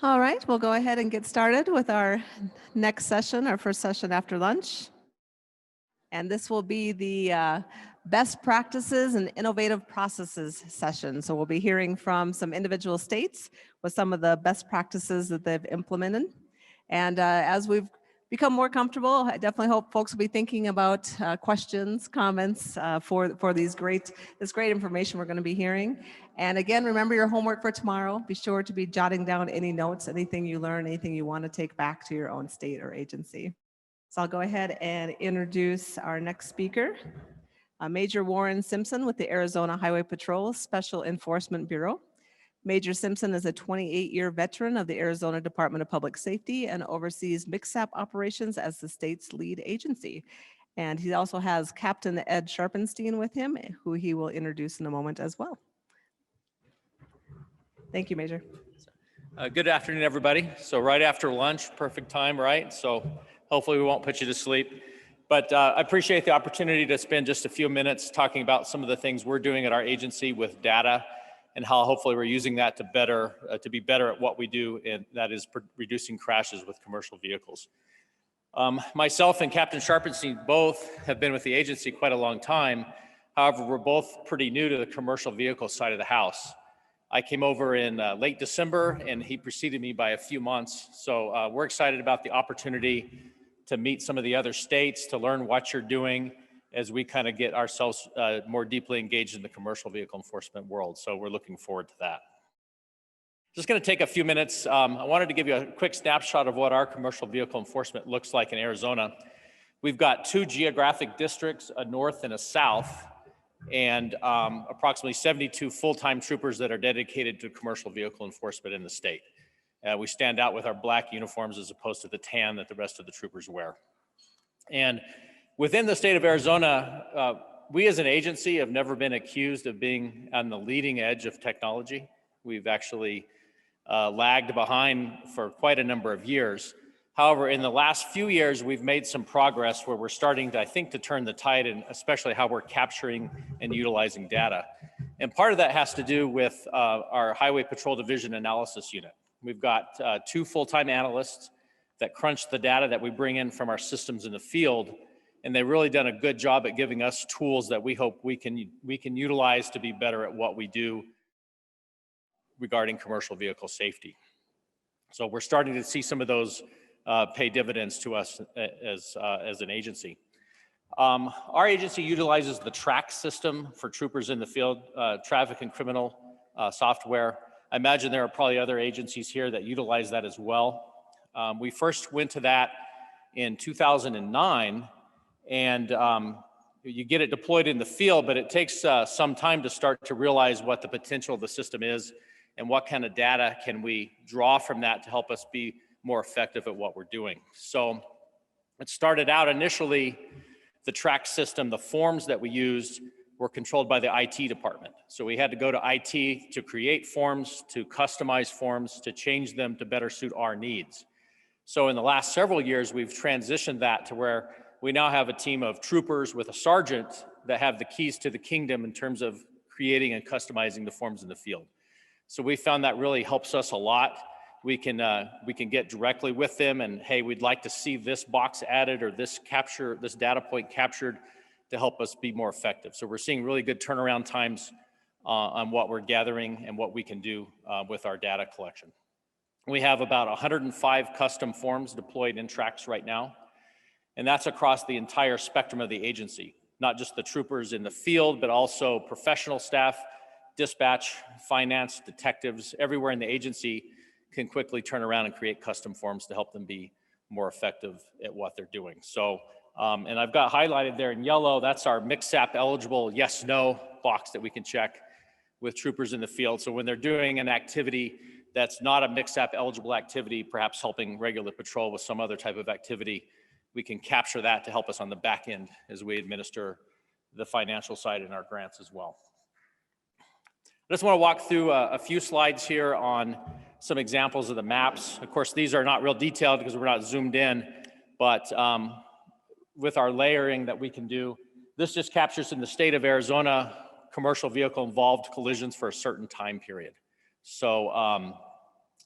All right, we'll go ahead and get started with our next session, our first session after lunch. And this will be the best practices and innovative processes session. So we'll be hearing from some individual states with some of the best practices that they've implemented. And as we've become more comfortable, I definitely hope folks will be thinking about questions, comments for this great information we're going to be hearing. And again, remember your homework for tomorrow. Be sure to be jotting down any notes, anything you learn, anything you want to take back to your own state or agency. So I'll go ahead and introduce our next speaker, Major Warren Simpson with the Arizona Highway Patrol Special Enforcement Bureau. Major Simpson is a 28-year veteran of the Arizona Department of Public Safety and oversees MICSAP operations as the state's lead agency. And he also has Captain Ed Sharpenstein with him, who he will introduce in a moment as well. Thank you, Major. Good afternoon, everybody. So right after lunch, perfect time, right? So hopefully we won't put you to sleep. But I appreciate the opportunity to spend just a few minutes talking about some of the things we're doing at our agency with data and how hopefully we're using that to be better at what we do, and that is reducing crashes with commercial vehicles. Myself and Captain Sharpenstein both have been with the agency quite a long time. However, we're both pretty new to the commercial vehicle side of the house. I came over in late December and he preceded me by a few months. So we're excited about the opportunity to meet some of the other states, to learn what you're doing as we kind of get ourselves more deeply engaged in the commercial vehicle enforcement world. So we're looking forward to that. Just going to take a few minutes. I wanted to give you a quick snapshot of what our commercial vehicle enforcement looks like in Arizona. We've got 2 geographic districts, a north and a south, and approximately 72 full-time troopers that are dedicated to commercial vehicle enforcement in the state. We stand out with our black uniforms as opposed to the tan that the rest of the troopers wear. And within the state of Arizona, we as an agency have never been accused of being on the leading edge of technology. We've actually lagged behind for quite a number of years. However, in the last few years, we've made some progress where we're starting to, I think, to turn the tide, and especially how we're capturing and utilizing data. And part of that has to do with our Highway Patrol Division Analysis Unit. We've got 2 full-time analysts that crunch the data that we bring in from our systems in the field, and they've really done a good job at giving us tools that we hope we can utilize to be better at what we do regarding commercial vehicle safety. So we're starting to see some of those pay dividends to us as an agency. Our agency utilizes the TRACK system for troopers in the field, traffic and criminal software. I imagine there are probably other agencies here that utilize that as well. We first went to that in 2009, and you get it deployed in the field, but it takes some time to start to realize what the potential of the system is and what kind of data can we draw from that to help us be more effective at what we're doing. So it started out initially, the TRACK system, the forms that we used were controlled by the IT department. So we had to go to IT to create forms, to customize forms, to change them to better suit our needs. So in the last several years, we've transitioned that to where we now have a team of troopers with a sergeant that have the keys to the kingdom in terms of creating and customizing the forms in the field. So we found that really helps us a lot. We can get directly with them and, hey, we'd like to see this box added or this data point captured to help us be more effective. So we're seeing really good turnaround times on what we're gathering and what we can do with our data collection. We have about 105 custom forms deployed in TRACKs right now, and that's across the entire spectrum of the agency, not just the troopers in the field, but also professional staff, dispatch, finance, detectives, everywhere in the agency can quickly turn around and create custom forms to help them be more effective at what they're doing. So, and I've got highlighted there in yellow, that's our MICSAP eligible yes/no box that we can check with troopers in the field. So when they're doing an activity that's not a MICSAP eligible activity, perhaps helping regular patrol with some other type of activity, we can capture that to help us on the back end as we administer the financial side in our grants as well. I just want to walk through a few slides here on some examples of the maps. Of course, these are not real detailed because we're not zoomed in, but with our layering that we can do, this just captures in the state of Arizona commercial vehicle involved collisions for a certain time period. So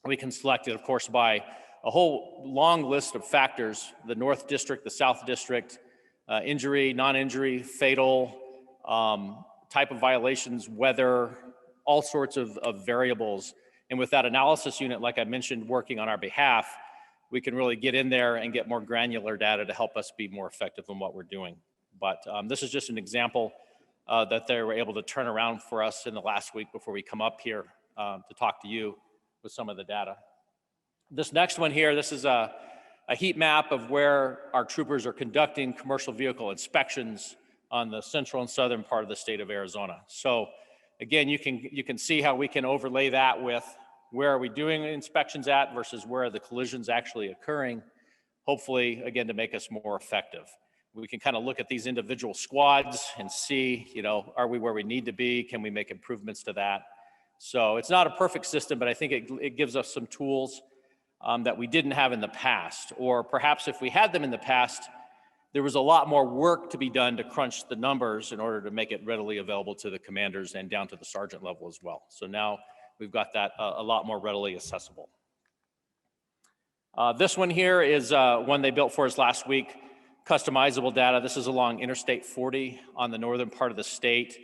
We can select it, of course, by a whole long list of factors: the North District, the South District, injury, non-injury, fatal, type of violations, weather, all sorts of variables. And with that analysis unit, like I mentioned, working on our behalf, we can really get in there and get more granular data to help us be more effective in what we're doing. But this is just an example that they were able to turn around for us in the last week before we come up here to talk to you with some of the data. This next one here, this is a heat map of where our troopers are conducting commercial vehicle inspections on the central and southern part of the state of Arizona. So again, you can see how we can overlay that with where are we doing inspections at versus where are the collisions actually occurring, hopefully, again, to make us more effective. We can kind of look at these individual squads and see, are we where we need to be? Can we make improvements to that? So it's not a perfect system, but I think it gives us some tools that we didn't have in the past. Or perhaps if we had them in the past, there was a lot more work to be done to crunch the numbers in order to make it readily available to the commanders and down to the sergeant level as well. So now we've got that a lot more readily accessible. This one here is one they built for us last week, Customizable Data. This is along Interstate 40 on the northern part of the state.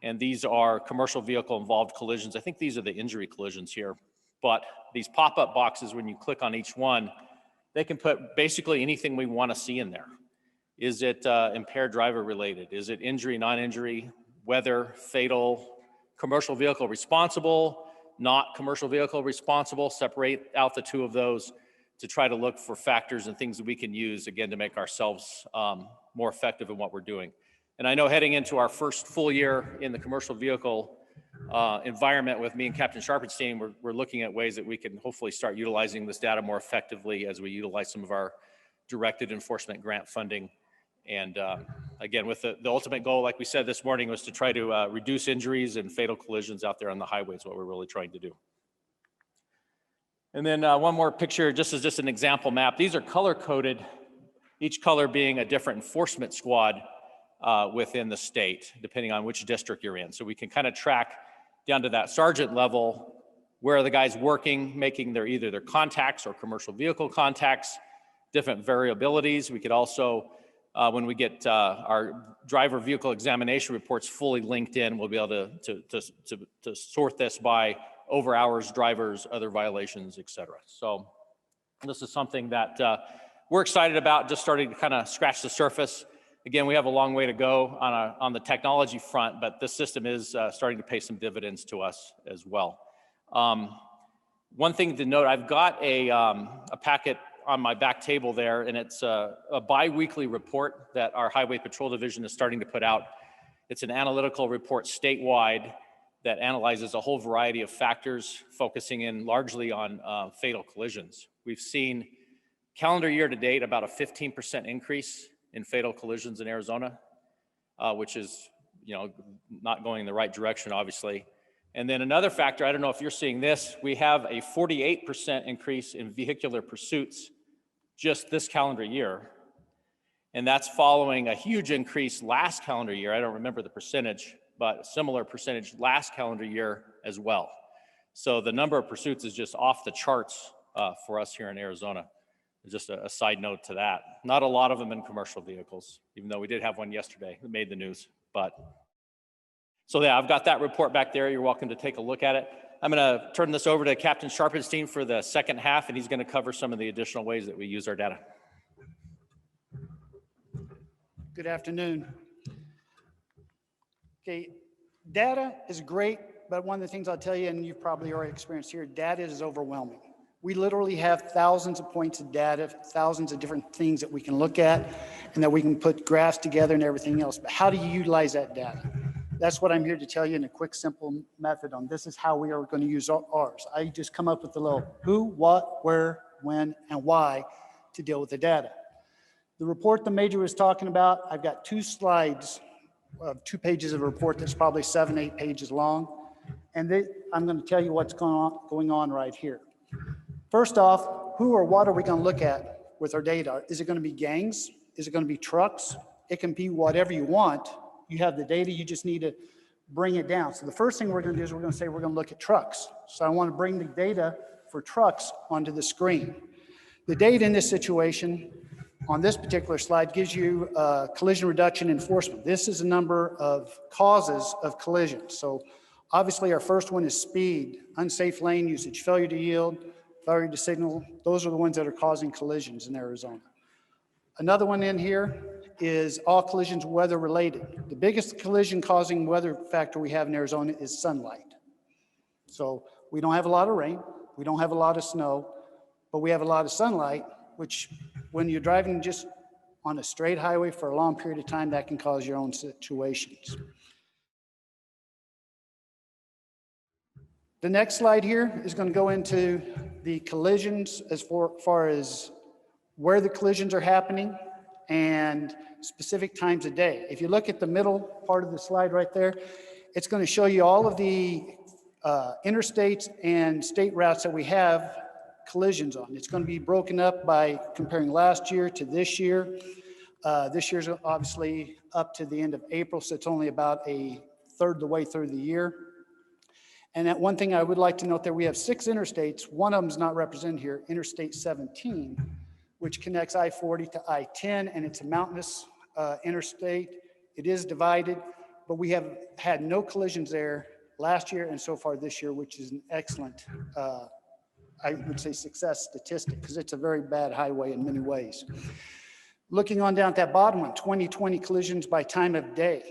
And these are commercial vehicle involved collisions. I think these are the injury collisions here. But these pop-up boxes, when you click on each one, they can put basically anything we want to see in there. Is it impaired driver related? Is it injury, non-injury, weather, fatal, commercial vehicle responsible, not commercial vehicle responsible? Separate out the two of those to try to look for factors and things that we can use, again, to make ourselves more effective in what we're doing. And I know heading into our first full year in the commercial vehicle environment with me and Captain Sharpen's team, we're looking at ways that we can hopefully start utilizing this data more effectively as we utilize some of our directed enforcement grant funding. And again, with the ultimate goal, like we said this morning, was to try to reduce injuries and fatal collisions out there on the highway is what we're really trying to do. And then one more picture, just as just an example map. These are color-coded, each color being a different enforcement squad within the state, depending on which district you're in. So we can kind of track down to that sergeant level, where are the guys working, making either their contacts or commercial vehicle contacts, different variabilities. We could also, when we get our driver vehicle examination reports fully linked in, we'll be able to sort this by over hours, drivers, other violations, et cetera. So this is something that we're excited about, just starting to kind of scratch the surface. Again, we have a long way to go on the technology front, but this system is starting to pay some dividends to us as well. One thing to note, I've got a packet on my back table there, and it's a bi-weekly report that our Highway Patrol Division is starting to put out. It's an analytical report statewide that analyzes a whole variety of factors, focusing in largely on fatal collisions. We've seen calendar year to date about a 15% increase in fatal collisions in Arizona, which is not going in the right direction, obviously. And then another factor, I don't know if you're seeing this, we have a 48% increase in vehicular pursuits just this calendar year. And that's following a huge increase last calendar year. I don't remember the percentage, but a similar percentage last calendar year as well. So the number of pursuits is just off the charts for us here in Arizona. Just a side note to that. Not a lot of them in commercial vehicles, even though we did have one yesterday that made the news. But so yeah, I've got that report back there. You're welcome to take a look at it. I'm going to turn this over to Captain Sharpen's team for the second half, and he's going to cover some of the additional ways that we use our data. Good afternoon. Okay, data is great, but one of the things I'll tell you, and you've probably already experienced here, data is overwhelming. We literally have thousands of points of data, thousands of different things that we can look at and that we can put graphs together and everything else. But how do you utilize that data? That's what I'm here to tell you in a quick, simple method on this is how we are going to use ours. I just come up with a little who, what, where, when, and why to deal with the data. The report the Major was talking about, I've got 2 slides of 2 pages of a report that's probably 7, 8 pages long. And I'm going to tell you what's going on right here. First off, who or what are we going to look at with our data? Is it going to be gangs? Is it going to be trucks? It can be whatever you want. You have the data, you just need to bring it down. So the first thing we're going to do is we're going to say we're going to look at trucks. So I want to bring the data for trucks onto the screen. The data in this situation on this particular slide gives you collision reduction enforcement. This is a number of causes of collisions. So obviously our first one is speed, unsafe lane usage, failure to yield, failure to signal. Those are the ones that are causing collisions in Arizona. Another one in here is all collisions weather related. The biggest collision causing weather factor we have in Arizona is sunlight. So we don't have a lot of rain, we don't have a lot of snow, but we have a lot of sunlight, which when you're driving just on a straight highway for a long period of time, that can cause your own situations. The next slide here is going to go into the collisions as far as where the collisions are happening and specific times of day. If you look at the middle part of the slide right there, it's going to show you all of the interstates and state routes that we have collisions on. It's going to be broken up by comparing last year to this year. This year's obviously up to the end of April, so it's only about a third of the way through the year. And that one thing I would like to note there, we have 6 interstates. One of them is not represented here, Interstate 17, which connects I-40 to I-10, and it's a mountainous interstate. It is divided, but we have had no collisions there last year and so far this year, which is an excellent, I would say, success statistic, because it's a very bad highway in many ways. Looking on down at that bottom one, 2020 collisions by time of day.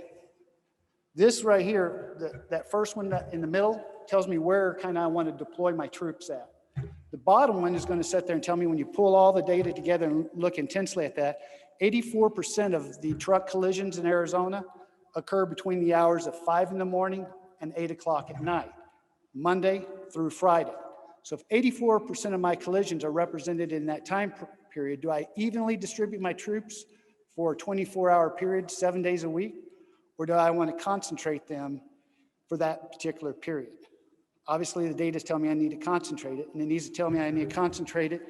This right here, that first one in the middle, tells me where kind of I want to deploy my troops at. The bottom one is going to sit there and tell me, when you pull all the data together and look intensely at that, 84% of the truck collisions in Arizona occur between the hours of 5 in the morning and 8 o'clock at night, Monday through Friday. So if 84% of my collisions are represented in that time period, do I evenly distribute my troops for a 24-hour period, 7 days a week? Or do I want to concentrate them for that particular period? Obviously, the data is telling me I need to concentrate it, and it needs to tell me I need to concentrate it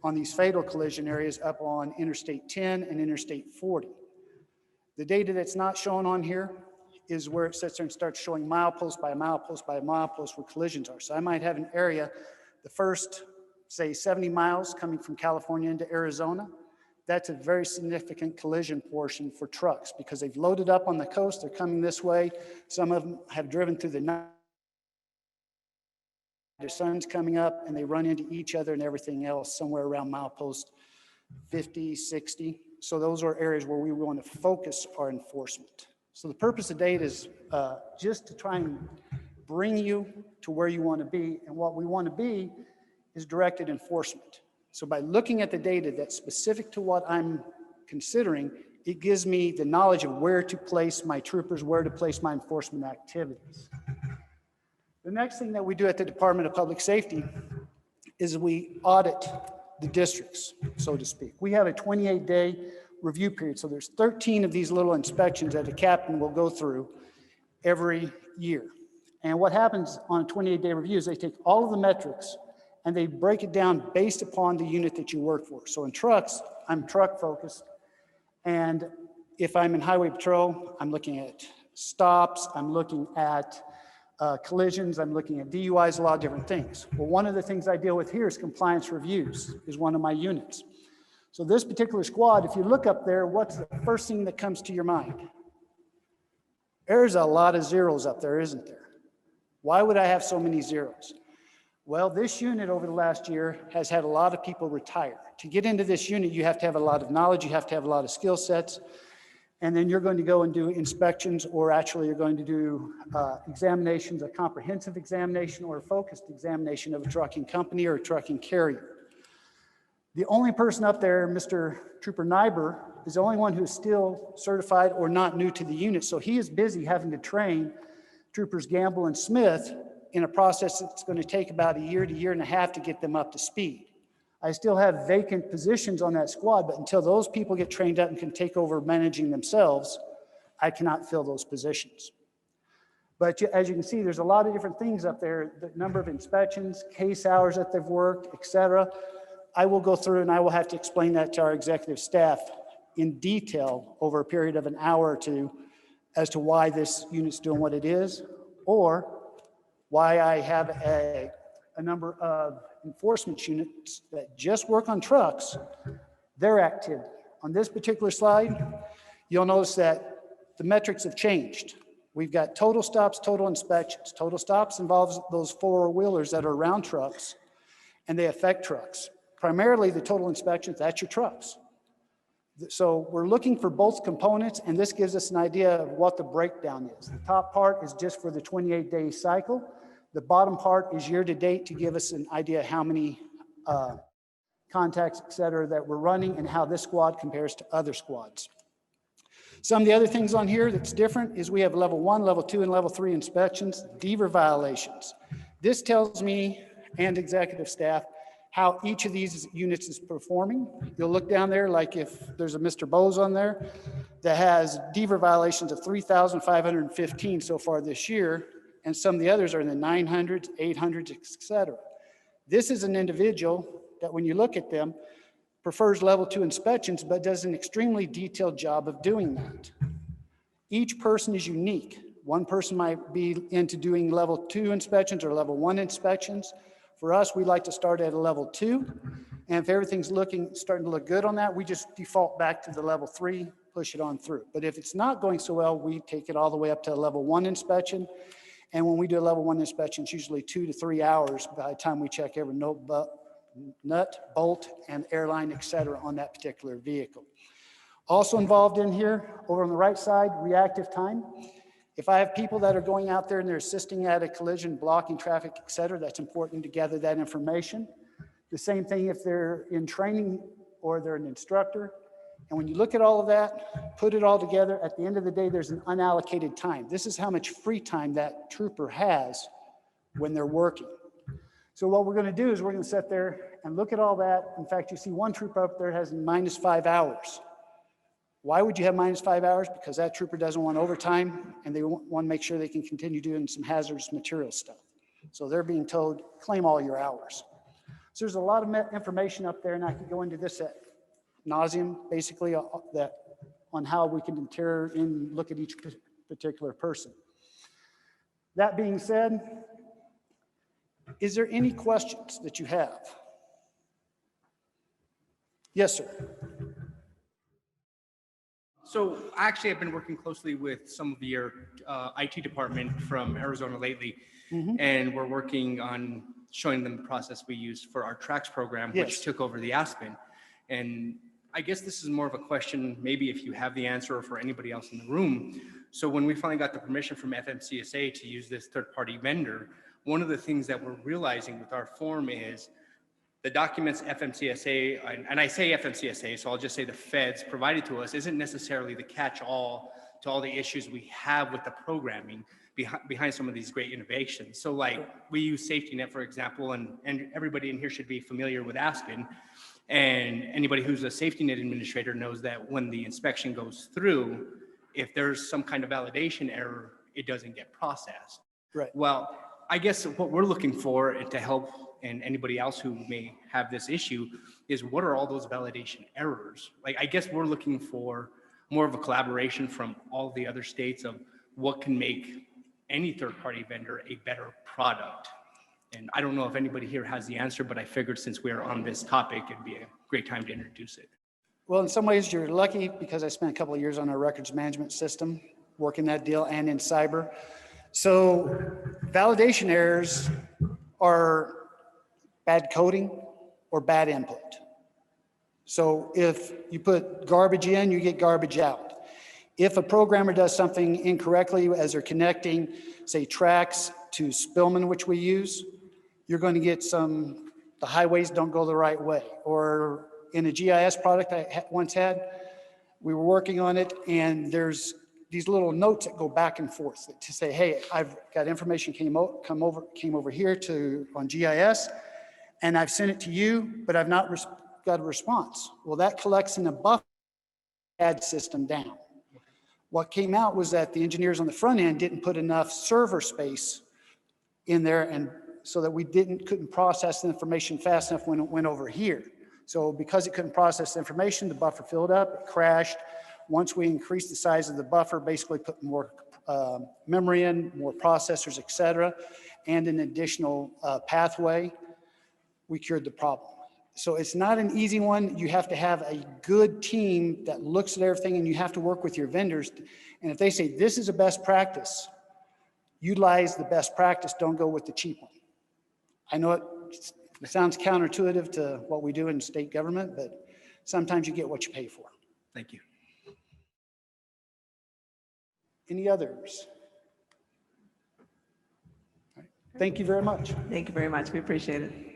on these fatal collision areas up on Interstate 10 and Interstate 40. The data that's not shown on here is where it sits there and starts showing mile post by mile post by mile post where collisions are. So I might have an area, the first, say, 70 miles coming from California into Arizona. That's a very significant collision portion for trucks because they've loaded up on the coast, they're coming this way. Some of them have driven through the night. The sun's coming up and they run into each other and everything else somewhere around milepost 50, 60. So those are areas where we want to focus our enforcement. So the purpose of data is just to try and bring you to where you want to be. And what we want to be is directed enforcement. So by looking at the data that's specific to what I'm considering, it gives me the knowledge of where to place my troopers, where to place my enforcement activities. The next thing that we do at the Department of Public Safety is we audit the districts, so to speak. We have a 28-day review period. So there's 13 of these little inspections that a captain will go through every year. And what happens on a 28-day review is they take all of the metrics and they break it down based upon the unit that you work for. So in trucks, I'm truck focused. And if I'm in highway patrol, I'm looking at stops, I'm looking at collisions, I'm looking at DUIs, a lot of different things. Well, one of the things I deal with here is compliance reviews, is one of my units. So this particular squad, if you look up there, what's the first thing that comes to your mind? There's a lot of zeros up there, isn't there? Why would I have so many zeros? Well, this unit over the last year has had a lot of people retire. To get into this unit, you have to have a lot of knowledge, you have to have a lot of skill sets, and then you're going to go and do inspections, or actually you're going to do examinations, a comprehensive examination or a focused examination of a trucking company or a trucking carrier. The only person up there, Mr. Trooper Nyber, is the only one who's still certified or not new to the unit. So he is busy having to train Troopers Gamble and Smith in a process that's going to take about a year to year and a half to get them up to speed. I still have vacant positions on that squad, but until those people get trained up and can take over managing themselves, I cannot fill those positions. But as you can see, there's a lot of different things up there, the number of inspections, case hours that they've worked, et cetera. I will go through and I will have to explain that to our executive staff in detail over a period of an hour or two as to why this unit's doing what it is, or why I have a a number of enforcement units that just work on trucks, their activity. On this particular slide, you'll notice that the metrics have changed. We've got total stops, total inspections. Total stops involves those four-wheelers that are around trucks, and they affect trucks. Primarily, the total inspections, that's your trucks. So we're looking for both components, and this gives us an idea of what the breakdown is. The top part is just for the 28-day cycle. The bottom part is year-to-date to give us an idea how many contacts, et cetera, that we're running and how this squad compares to other squads. Some of the other things on here that's different is we have level 1, level 2, and level 3 inspections, DEVR violations. This tells me and executive staff how each of these units is performing. You'll look down there, like if there's a Mr. Bose on there that has DEVR violations of 3,515 so far this year, and some of the others are in the 900s, 800s, et cetera. This is an individual that when you look at them, prefers level 2 inspections, but does an extremely detailed job of doing that. Each person is unique. One person might be into doing level 2 inspections or level 1 inspections. For us, we like to start at a level 2. And if everything's starting to look good on that, we just default back to the level 3, push it on through. But if it's not going so well, we take it all the way up to a level 1 inspection. And when we do a level 1 inspection, it's usually 2 to 3 hours by the time we check every nut, bolt, and airline, et cetera, on that particular vehicle. Also involved in here, over on the right side, reactive time. If I have people that are going out there and they're assisting at a collision, blocking traffic, et cetera, that's important to gather that information. The same thing if they're in training or they're an instructor. And when you look at all of that, put it all together, at the end of the day, there's an unallocated time. This is how much free time that trooper has when they're working. So what we're going to do is we're going to sit there and look at all that. In fact, you see one trooper up there has -5 hours. Why would you have -5 hours? Because that trooper doesn't want overtime, and they want to make sure they can continue doing some hazardous material stuff. So they're being told, claim all your hours. So there's a lot of information up there, and I could go into this at nauseum, basically, on how we can deter and look at each particular person. That being said, is there any questions that you have? Yes, sir. So actually, I've been working closely with some of your IT department from Arizona lately, and we're working on showing them the process we used for our tracks program, which took over the Aspen. And I guess this is more of a question, maybe if you have the answer or for anybody else in the room. So when we finally got the permission from FMCSA to use this third-party vendor, one of the things that we're realizing with our form is the documents FMCSA, and I say FMCSA, so I'll just say the feds provided to us, isn't necessarily the catch-all to all the issues we have with the programming behind some of these great innovations. So like we use safety net, for example, and everybody in here should be familiar with Aspen. And anybody who's a safety net administrator knows that when the inspection goes through, if there's some kind of validation error, it doesn't get processed. Right. Well, I guess what we're looking for to help and anybody else who may have this issue is what are all those validation errors? Like, I guess we're looking for more of a collaboration from all the other states of what can make any third-party vendor a better product. And I don't know if anybody here has the answer, but I figured since we're on this topic, it'd be a great time to introduce it. Well, in some ways you're lucky because I spent a couple of years on our records management system, working that deal and in cyber. So validation errors are bad coding or bad input. So if you put garbage in, you get garbage out. If a programmer does something incorrectly as they're connecting, say, tracks to Spillman, which we use, you're going to get the highways don't go the right way. Or in a GIS product I once had, we were working on it, and there's these little notes that go back and forth to say, hey, I've got information came over here on GIS, and I've sent it to you, but I've not got a response. Well, that collects in a buffer, add system down. What came out was that the engineers on the front end didn't put enough server space in there, and so that we couldn't process the information fast enough when it went over here. So because it couldn't process the information, the buffer filled up, it crashed. Once we increased the size of the buffer, basically put more memory in, more processors, et cetera, and an additional pathway, we cured the problem. So it's not an easy one. You have to have a good team that looks at everything, and you have to work with your vendors. And if they say, this is a best practice, utilize the best practice, don't go with the cheap one. I know it sounds counterintuitive to what we do in state government, but sometimes you get what you pay for. Thank you. Any others? All right. Thank you very much. Thank you very much. We appreciate it.